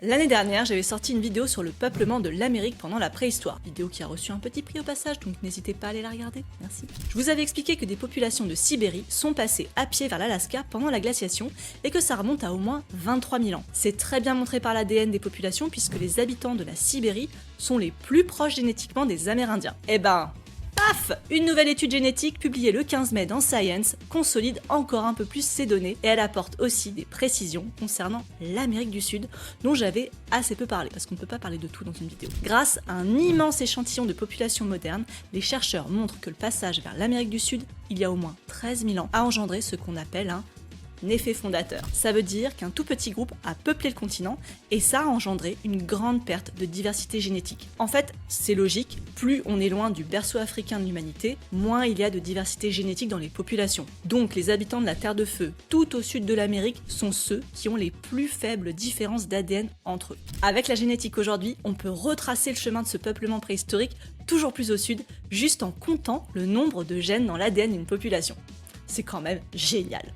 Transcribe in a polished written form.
L'année dernière, j'avais sorti une vidéo sur le peuplement de l'Amérique pendant la préhistoire, vidéo qui a reçu un petit prix au passage, donc n'hésitez pas à aller la regarder, merci. Je vous avais expliqué que des populations de Sibérie sont passées à pied vers l'Alaska pendant la glaciation et que ça remonte à au moins 23 000 ans. C'est très bien montré par l'ADN des populations puisque les habitants de la Sibérie sont les plus proches génétiquement des Amérindiens. Eh ben, paf! Une nouvelle étude génétique publiée le 15 mai dans Science consolide encore un peu plus ces données et elle apporte aussi des précisions concernant l'Amérique du Sud dont j'avais assez peu parlé parce qu'on ne peut pas parler de tout dans une vidéo. Grâce à un immense échantillon de population moderne, les chercheurs montrent que le passage vers l'Amérique du Sud, il y a au moins 13 000 ans, a engendré ce qu'on appelle un effet fondateur. Ça veut dire qu'un tout petit groupe a peuplé le continent et ça a engendré une grande perte de diversité génétique. En fait, c'est logique, plus on est loin du berceau africain de l'humanité, moins il y a de diversité génétique dans les populations. Donc les habitants de la Terre de Feu, tout au sud de l'Amérique, sont ceux qui ont les plus faibles différences d'ADN entre eux. Avec la génétique aujourd'hui, on peut retracer le chemin de ce peuplement préhistorique toujours plus au sud, juste en comptant le nombre de gènes dans l'ADN d'une population. C'est quand même génial.